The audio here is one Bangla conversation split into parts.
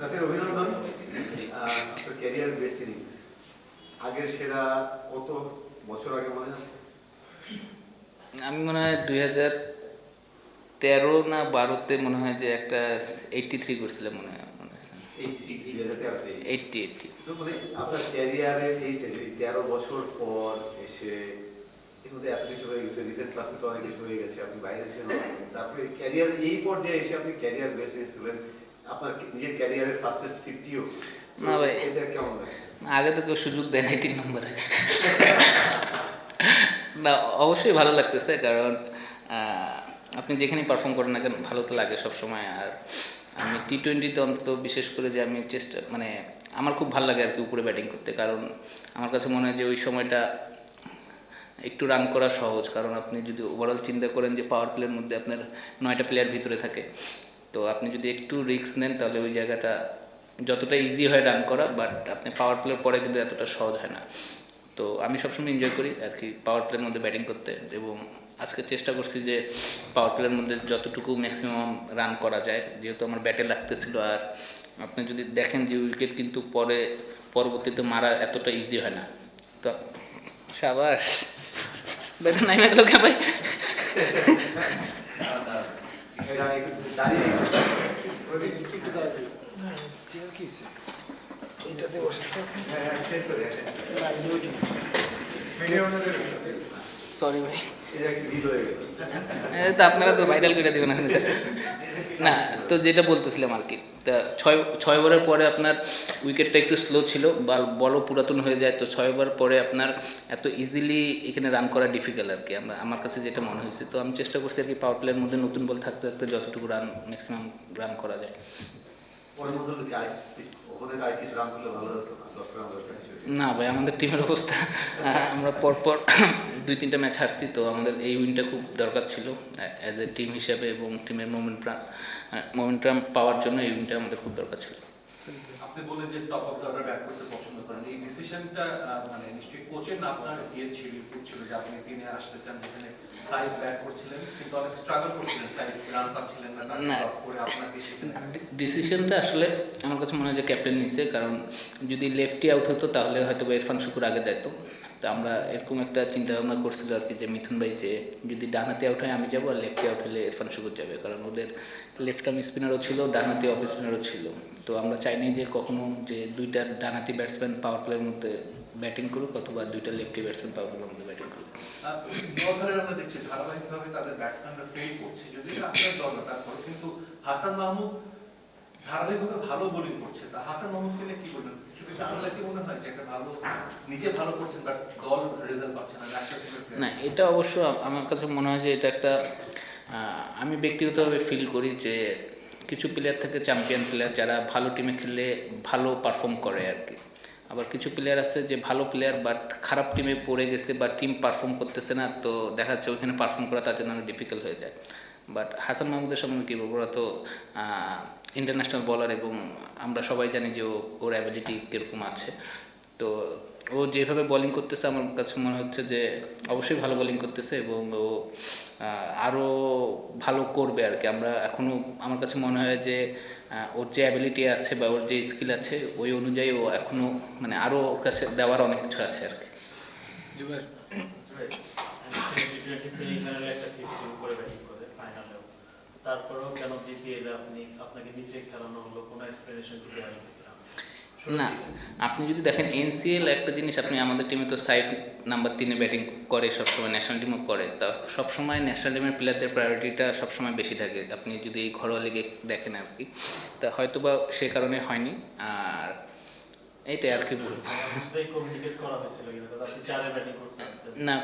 নাসির, অভিনন্দন। আপনার ক্যারিয়ার বেস্ট ইনিংস, আগের সেরা কত বছর আগে মনে আছে? আমি মনে হয় 2013 না 12-তে মনে হয় যে একটা 83 করছিলাম মনে হয়। 80 মানে আপনার ক্যারিয়ারের এই স্টেজে 13 বছর পর এসে এর মধ্যে এত কিছু হয়ে গেছে, রিসেন্ট ক্লাসে তো অনেক কিছু হয়ে গেছে, আপনি বাইরে ছিলেন, তারপরে ক্যারিয়ার এই পর্যায়ে এসে আপনি ক্যারিয়ার বেস্ট ইনিংস করলেন, আপনার নিজের ক্যারিয়ারের ফাস্টেস্ট 50ও। না ভাই, এটা কেমন লাগে? আগে তো কেউ সুযোগ দেয় নাই 3 নম্বরে। না, অবশ্যই ভালো লাগতেছে, কারণ আপনি যেখানেই পারফর্ম করেন না কেন ভালো তো লাগে সবসময়। আর আমি T20-তে অন্তত বিশেষ করে যে আমি চেষ্টা মানে আমার খুব ভালো লাগে আর কি উপরে ব্যাটিং করতে, কারণ আমার কাছে মনে হয় যে ওই সময়টা একটু রান করা সহজ। কারণ আপনি যদি ওভারঅল চিন্তা করেন যে পাওয়ার প্লের মধ্যে আপনার 9টা প্লেয়ার ভিতরে থাকে, তো আপনি যদি একটু রিস্ক নেন তাহলে ওই জায়গাটা যতটা ইজি হয় রান করা, বাট আপনি পাওয়ার প্লের পরে কিন্তু এতটা সহজ হয় না। তো আমি সবসময় এনজয় করি আর কি পাওয়ার প্লের মধ্যে ব্যাটিং করতে, এবং আজকে চেষ্টা করছি যে পাওয়ার প্লের মধ্যে যতটুকু ম্যাক্সিমাম রান করা যায়, যেহেতু আমার ব্যাটে লাগতেছিল। আর আপনি যদি দেখেন যে উইকেট কিন্তু পরবর্তীতে মারা এতটা ইজি হয় না। তো সাবাস, ব্যাটে নাইমা গেল কে ভাই? সরি ভাই, তো আপনারা তো ভাইরাল করে দেবেন না। তো যেটা বলতেছিলাম আর কি, তা ছয় ওভারের পরে আপনার উইকেটটা একটু স্লো ছিল, বা বলও পুরাতন হয়ে যায়, তো 6 ওভার পরে আপনার এত ইজিলি এখানে রান করা ডিফিকাল্ট আর কি, আমার কাছে যেটা মনে হয়েছে। তো আমি চেষ্টা করছি আর কি পাওয়ার প্লেয়ার মধ্যে নতুন বল থাকতে থাকতে যতটুকু রান ম্যাক্সিমাম রান করা যায়। না ভাই, আমাদের টিমের অবস্থা, আমরা পরপর 2-3টা ম্যাচ হারছি, তো আমাদের এই উইনটা খুব দরকার ছিল অ্যাজ এ টিম হিসাবে, এবং টিমের মোমেন্টাম পাওয়ার জন্য এই উইনটা আমাদের খুব দরকার ছিল। আপনি বললেন যে top of the order bat করতে পছন্দ করেন, এই ডিসিশনটা মানে নিশ্চয়ই কোচের না আপনার ছিল যে আপনি তিনি আসতে চান, যেখানে সাইড ব্যাট করছিলেন কিন্তু অনেক স্ট্রাগল করছিলেন, সাইড রান পাচ্ছিলেন না, তারপর করে আপনাকে ডিসিশনটা আসলে আমার কাছে মনে হয় যে ক্যাপ্টেন নিছে, কারণ যদি লেফটি আউট হতো তাহলে হয়তো ইরফান শুকুর আগে যেত। তো আমরা এরকম একটা চিন্তা ভাবনা করছিল আর কি, যে মিথুন ভাই যে যদি ডানহাতি আউট হয় আমি যাবো, আর লেফটি আউট হলে ইরফান শুকুর যাবে, কারণ ওদের লেফট আর্ম স্পিনারও ছিল, ডানহাতি অফ স্পিনারও ছিল। তো আমরা চাইনি যে কখনো যে দুইটা ডানহাতি ব্যাটসম্যান পাওয়ার প্লের মধ্যে ব্যাটিং করুক, অথবা দুইটা লেফটি ব্যাটসম্যান পাওয়ার প্লের মধ্যে ব্যাটিং করুক। আমরা দেখছি ধারাবাহিকভাবে তাদের ব্যাটসম্যানরা ফেল করছে, যদি আপনার দল তারপর কিন্তু হাসান মাহমুদ ধারাবাহিকভাবে ভালো বোলিং করছে, তা হাসান মাহমুদকে নিয়ে কি বলবেন? কি মনে হয় যে একটা ভালো নিজে ভালো করছেন বাট দল রেজাল্ট পাচ্ছে না? না, এটা অবশ্য আমার কাছে মনে হয় যে এটা একটা আমি ব্যক্তিগতভাবে ফিল করি যে কিছু প্লেয়ার থাকে চ্যাম্পিয়ন প্লেয়ার, যারা ভালো টিমে খেললে ভালো পারফর্ম করে আর কি। আবার কিছু প্লেয়ার আছে যে ভালো প্লেয়ার বাট খারাপ টিমে পড়ে গেছে, বা টিম পারফর্ম করতেছে না, তো দেখা যাচ্ছে ওইখানে পারফর্ম করা তার জন্য অনেক ডিফিকাল্ট হয়ে যায়। বাট হাসান মাহমুদের সামনে কী বলবো, ওরা তো ইন্টারন্যাশনাল বলার, এবং আমরা সবাই জানি যে ওর অ্যাবিলিটি কীরকম আছে। তো ও যেভাবে বোলিং করতেছে আমার কাছে মনে হচ্ছে যে অবশ্যই ভালো বোলিং করতেছে, এবং ও আরও ভালো করবে আর কি। আমরা এখনও আমার কাছে মনে হয় যে ওর যে অ্যাবিলিটি আছে বা ওর যে স্কিল আছে ওই অনুযায়ী ও এখনও মানে আরও ওর কাছে দেওয়ার অনেক কিছু আছে আর কি। তারপরেও কেন বিপিএল আপনাকে নিচে খেলানো হলো, কোনো এক্সপ্লেনেশন দিতে আছে? না, আপনি যদি দেখেন এনসিএল একটা জিনিস, আপনি আমাদের টিমে তো সাইফ নাম্বার 3-এ ব্যাটিং করে সবসময়, ন্যাশনাল টিমও করে, তা সবসময় ন্যাশনাল টিমের প্লেয়ারদের প্রায়োরিটিটা সবসময় বেশি থাকে আপনি যদি এই ঘরোয়া লিগে দেখেন আর কি। তা হয়তো বা সে কারণে হয়নি, আর এইটাই আর কি বলবো। না,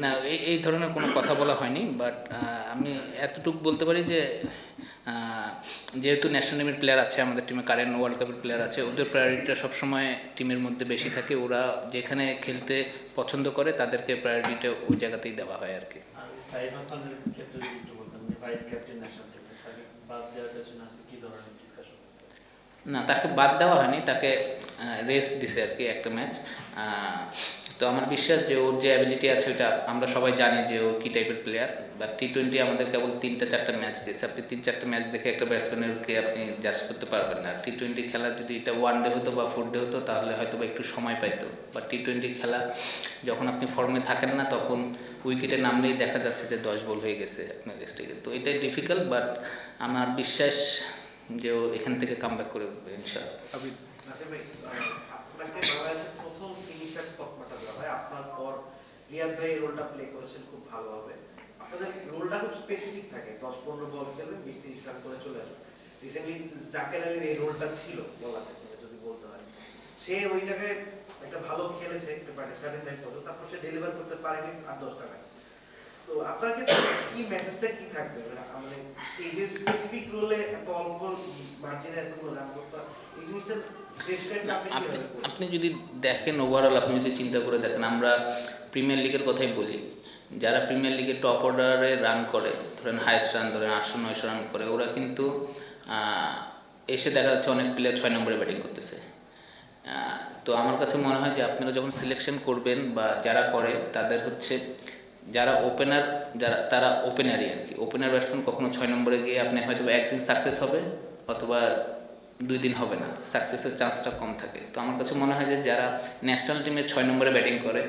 না, এই ধরনের কোনো কথা বলা হয়নি, বাট আমি এতটুকু বলতে পারি যে যেহেতু ন্যাশনাল টিমের প্লেয়ার আছে আমাদের টিমে, কারেন্ট ওয়ার্ল্ড কাপের প্লেয়ার আছে, ওদের প্রায়োরিটিটা সবসময় টিমের মধ্যে বেশি থাকে। ওরা যেখানে খেলতে পছন্দ করে তাদেরকে প্রায়োরিটিটা ওই জায়গাতেই দেওয়া হয় আর কি। না, তাকে বাদ দেওয়া হয়নি, তাকে রেস্ট দিছে আর কি একটা ম্যাচ। তো তো আমার বিশ্বাস যে ওর যে অ্যাবিলিটি আছে ওটা আমরা সবাই জানি যে ও কী টাইপের প্লেয়ার। বাট T20 আমাদের কেবল 3-4টা ম্যাচ দিয়েছে, আপনি 3-4টা ম্যাচ দেখে একটা ব্যাটসম্যানকে আপনি জাজ করতে পারবেন না। T20 খেলা যদি এটা 1 ডে হতো বা 4 ডে হতো তাহলে হয়তো বা একটু সময় পাইতো, বা T20 খেলা যখন আপনি ফর্মে থাকেন না তখন উইকেটে নামলেই দেখা যাচ্ছে যে 10 বল হয়ে গেছে আপনার কাছ থেকে। তো এটাই ডিফিকাল্ট, বাট আমার বিশ্বাস যে ও এখান থেকে কামব্যাক করে উঠবে ইনশাআল্লাহ। আচ্ছা ভাই, আপনাকে বাংলাদেশের প্রথম ফিনিশার তকমাটা দেওয়া হয়, আপনার পর রিয়াদ ভাই এই রোলটা প্লে করেছেন খুব ভালোভাবে। আপনাদের রোলটা খুব স্পেসিফিক থাকে, 10-15 বল খেলবেন, 20-30 রান করে চলে আসবেন। রিসেন্টলি জাকের আলীর এই রোলটা ছিল বলা থাকে যদি বলতে হয়, সে ওই জায়গায় একটা ভালো খেলেছে একটা পার্টি 7-9 পর্যন্ত, তারপর সে ডেলিভার করতে পারেনি 8-10টা ম্যাচ। তো আপনার ক্ষেত্রে কি মেসেজটা কি থাকবে, মানে এই যে স্পেসিফিক রোলে এত অল্প মার্জিনে এতগুলো রান করতে, এই জিনিসটা আপনি যদি দেখেন ওভারঅল, আপনি যদি চিন্তা করে দেখেন, আমরা প্রিমিয়ার লিগের কথাই বলি, যারা প্রিমিয়ার লিগের টপ অর্ডারে রান করে, ধরেন হাইস্ট রান ধরেন 800-900 রান করে, ওরা কিন্তু এসে দেখা যাচ্ছে অনেক প্লেয়ার 6 নম্বরে ব্যাটিং করতেছে। তো আমার কাছে মনে হয় যে আপনারা যখন সিলেকশন করবেন বা যারা করে তাদের হচ্ছে যারা ওপেনার, যারা তারা ওপেনারই আর কি। ওপেনার ব্যাটসম্যান কখনো 6 নম্বরে গিয়ে আপনি হয়তো একদিন সাকসেস হবে অথবা 2 দিন হবে না, সাকসেসের চান্সটা কম থাকে। তো আমার কাছে মনে হয় যে যারা ন্যাশনাল টিমে 6 নম্বরে ব্যাটিং করে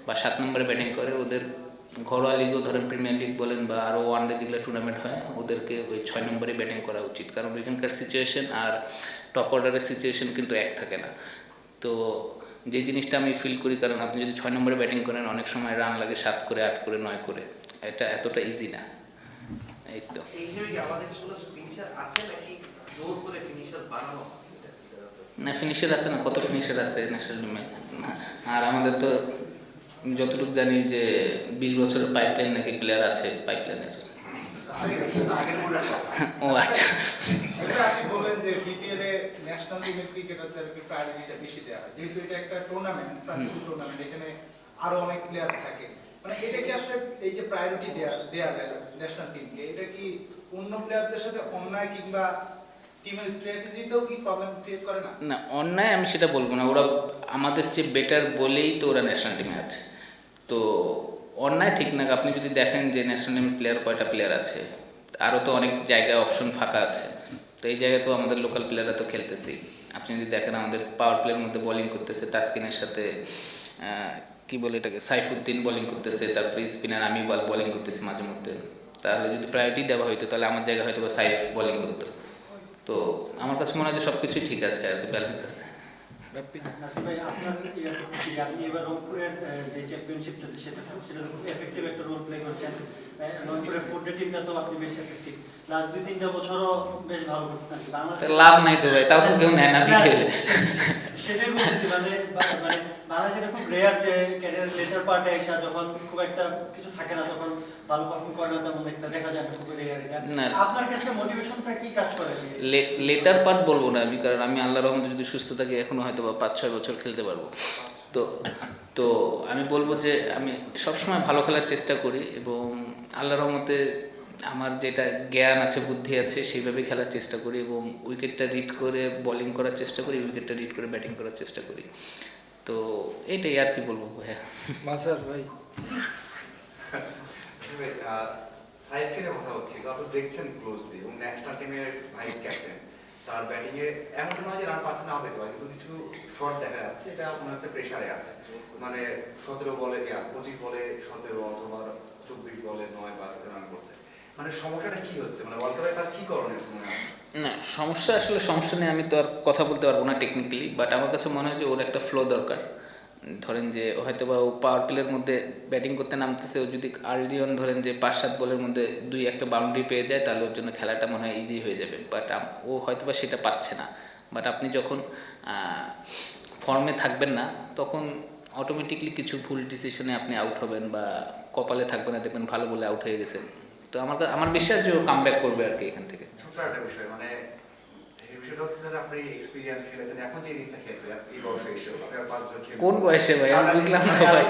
বা 7 নম্বরে ব্যাটিং করে, ওদের ঘরোয়া লিগও ধরেন প্রিমিয়ার লিগ বলেন বা আরও ওয়ানডে যেগুলো টুর্নামেন্ট হয়, ওদেরকে ওই 6 নম্বরে ব্যাটিং করা উচিত। কারণ ওইখানকার সিচুয়েশন আর টপ অর্ডারের সিচুয়েশন কিন্তু এক থাকে না। তো যে জিনিসটা আমি ফিল করি, কারণ আপনি যদি 6 নম্বরে ব্যাটিং করেন অনেক সময় রান লাগে 7 করে 8 করে 9 করে, এটা এতটা ইজি না। এই তো সেই হিসেবে কি আমাদের আসলে ফিনিশার আছে নাকি জোর করে ফিনিশার বানানো আছে? না, ফিনিশার আছে না, কত ফিনিশার আছে ন্যাশনাল টিমে। আর আমাদের তো যতটুকু জানি যে 20 বছরের পাইপলাইন নাকি প্লেয়ার আছে পাইপলাইনের। ও আচ্ছা, আপনি বলেন যে বিপিএল এ ন্যাশনাল টিমের ক্রিকেটারদেরকে প্রায়োরিটিটা বেশি দেওয়া হয়, যেহেতু এটা একটা টুর্নামেন্ট, ফ্রান্সিস টুর্নামেন্ট, এখানে আরো অনেক প্লেয়ার থাকে। মানে এটা কি আসলে এই যে প্রায়োরিটি দেয়া ন্যাশনাল টিমকে, এটা কি অন্য প্লেয়ারদের সাথে অন্যায় কিংবা টিমের স্ট্র্যাটেজিতেও কি প্রবলেম ক্রিয়েট করে না? না অন্যায় আমি সেটা বলবো না, ওরা আমাদের চেয়ে বেটার বলেই তো ওরা ন্যাশনাল টিমে আছে। তো অন্যায় ঠিক না। আপনি যদি দেখেন যে ন্যাশনাল টিমের প্লেয়ার কয়টা প্লেয়ার আছে, আরও তো অনেক জায়গায় অপশন ফাঁকা আছে। তো এই জায়গায় তো আমাদের লোকাল প্লেয়াররা তো খেলতেছেই। আপনি যদি দেখেন আমাদের পাওয়ার প্লেয়ার মধ্যে বোলিং করতেছে তাসকিনের সাথে কি বলে এটাকে সাইফুদ্দিন বোলিং করতেছে, তারপরে স্পিনার আমি বোলিং করতেছি মাঝে মধ্যে। তাহলে যদি প্রায়োরিটি দেওয়া হইতো তাহলে আমার জায়গায় হয়তো সাইফ বোলিং করতো। তো আমার কাছে মনে হয় যে সব কিছুই ঠিক আছে আর কি, ব্যালেন্স আছে। ভাই আপনার আপনি এবার রংপুরের যে চ্যাম্পিয়নশিপটাতে সেটা খুব এফেক্টিভ একটা রোল প্লে করছেন। রংপুরের 4 টিমটা তো আপনি বেশ এফেক্টিভ, লাস্ট 2-3টা বছরও বেশ ভালো করতেছেন। লাভ নাই তো ভাই, তাও তো কেউ নেয় না বিকেলে। সেটাই বলতেছি, মানে বাংলাদেশে এটা খুব রেয়ার যে ক্যারিয়ার লেটার পার্টে এসে যখন খুব একটা কিছু থাকে না, তখন ভালো পারফর্ম করে না, তেমন একটা দেখা যায় না, খুব রেয়ার এটা। আপনার ক্ষেত্রে মোটিভেশনটা কি কাজ করে? লেটার পার্ট বলবো না আমি, কারণ আমি আল্লাহর রহমতে যদি সুস্থ থাকি এখনো হয়তো বা 5-6 বছর খেলতে পারবো। তো আমি বলবো যে আমি সবসময় ভালো খেলার চেষ্টা করি এবং আল্লাহর রহমতে আমার যেটা জ্ঞান আছে বুদ্ধি আছে সেইভাবেই খেলার চেষ্টা করি এবং উইকেটটা রিড করে বোলিং করার চেষ্টা করি, উইকেটটা রিড করে ব্যাটিং করার চেষ্টা করি। তো এইটাই আর কি বলবো ভাইয়া। মাসার ভাই সাইফকে নিয়ে কথা হচ্ছিল, আপনি দেখছেন ক্লোজলি এবং ন্যাশনাল টিমের ভাইস ক্যাপ্টেন, তার ব্যাটিংয়ে এমনটা নয় যে রান পাচ্ছে না পেতে পারে, কিন্তু কিছু শট দেখা যাচ্ছে এটা মনে হচ্ছে প্রেশারে আছে। মানে 17 বলে 25 বলে 17 অথবা 24 বলে 9 রান করছে। মানে সমস্যাটা কি হচ্ছে, মানে ওয়ার্ল্ড কাপে তার কি করণীয় মনে হয়? না সমস্যা নেই, আমি তো আর কথা বলতে পারবো না টেকনিক্যালি, বাট আমার কাছে মনে হয় যে ওর একটা ফ্লো দরকার। ধরেন যে হয়তো বা ও পাওয়ার প্লের মধ্যে ব্যাটিং করতে নামতেছে, ও যদি আর্লি অন ধরেন যে 5-7 বলের মধ্যে 2-1 বাউন্ডারি পেয়ে যায় তাহলে ওর জন্য খেলাটা মনে হয় ইজি হয়ে যাবে। বাট ও হয়তো বা সেটা পাচ্ছে না। বাট আপনি যখন ফর্মে থাকবেন না তখন অটোমেটিকলি কিছু ভুল ডিসিশনে আপনি আউট হবেন বা কপালে থাকবে না, দেখবেন ভালো বলে আউট হয়ে গেছেন। তো আমার বিশ্বাস যে ও কামব্যাক করবে আর কি এখান থেকে। ছোট্ট একটা বিষয়, মানে এই বিষয়টা হচ্ছে যে আপনি এক্সপেরিয়েন্স খেলেছেন, এখন যে জিনিসটা খেলছেন এই বয়সে এসে আপনি আর 5 বছর খেলেন কোন বয়সে ভাই আমি বুঝলাম না ভাই।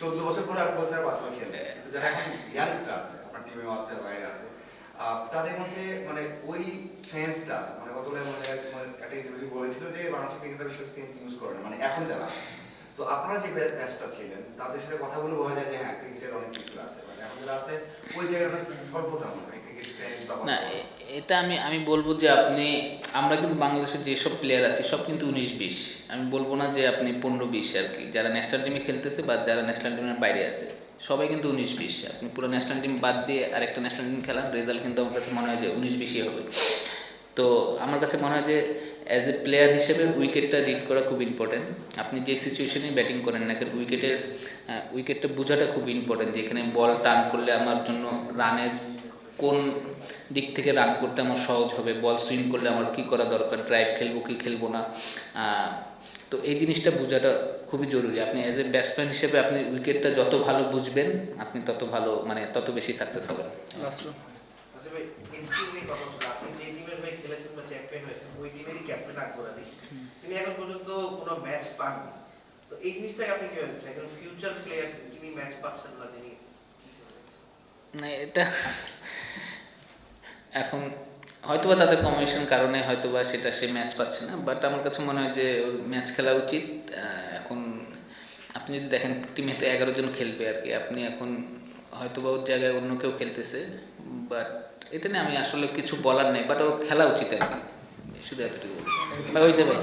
14 বছর পরে আপনি বলছেন 5 বছর খেলে, যারা এখন ইয়াংস্টার আছে আপনার টিমেও আছে বাইরে আছে, তাদের মধ্যে মানে ওই সেন্সটা মানে গত একটা ইন্টারভিউ বলেছিল যে বাংলাদেশের ক্রিকেটার বেশি সেন্স ইউজ করে না, মানে এখন যারা আছে। তো আপনারা যে ব্যাচটা ছিলেন তাদের সাথে কথা বলে বোঝা যায় যে হ্যাঁ ক্রিকেটের অনেক কিছু আছে, মানে এখন যারা আছে ওই জায়গাটা স্বল্পতা মনে হয় ক্রিকেট সেন্স বা না এটা আমি বলবো যে আমরা কিন্তু বাংলাদেশের যেসব প্লেয়ার আছে সব কিন্তু 19-20, আমি বলবো না যে আপনি 15-20 আর কি, যারা ন্যাশনাল টিমে খেলতেছে বা যারা ন্যাশনাল টিমের বাইরে আছে সবাই কিন্তু 19-20। আপনি পুরো ন্যাশনাল টিম বাদ দিয়ে আরেকটা ন্যাশনাল টিম খেলান, রেজাল্ট কিন্তু আমার কাছে মনে হয় যে 19-20 হবে। তো আমার কাছে মনে হয় যে অ্যাজ এ প্লেয়ার হিসেবে উইকেটটা রিড করা খুব ইম্পর্টেন্ট। আপনি যে সিচুয়েশনে ব্যাটিং করেন না কেন উইকেটটা বোঝাটা খুব ইম্পর্টেন্ট, যে এখানে বল টার্ন করলে আমার জন্য রানের কোন দিক থেকে রান করতে আমার সহজ হবে, বল সুইং করলে আমার কী করা দরকার, ড্রাইভ খেলবো কি খেলবো না। তো এই জিনিসটা বোঝাটা খুবই জরুরি। আপনি অ্যাজ এ ব্যাটসম্যান হিসেবে আপনি উইকেটটা যত ভালো বুঝবেন আপনি তত ভালো, মানে তত বেশি সাকসেস হবেন। আচ্ছা ভাই, এনসিএল নিয়ে কথা হচ্ছে, আপনি যে টিমের হয়ে খেলেছেন বা চ্যাম্পিয়ন হয়েছেন ওই টিমেরই ক্যাপ্টেন আকবর আলী, তিনি এখন পর্যন্ত কোনো ম্যাচ পাননি। তো এই জিনিসটাকে আপনি কিভাবে দেখছেন? এখন ফিউচার প্লেয়ার যিনি ম্যাচ পাচ্ছেন না, যিনি না এটা এখন হয়তোবা তাদের কম্বিনেশন কারণে হয়তোবা সে ম্যাচ পাচ্ছে না, বাট আমার কাছে মনে হয় যে ওর ম্যাচ খেলা উচিত। এখন আপনি যদি দেখেন টিমে তো 11 জন খেলবে আর কি, আপনি এখন হয়তোবা ওর জায়গায় অন্য কেউ খেলতেছে, বাট এটা নিয়ে আমি আসলে কিছু বলার নেই, বাট ও খেলা উচিত আর কি, শুধু এতটুকু বলবো। ভাই ওই যে ভাই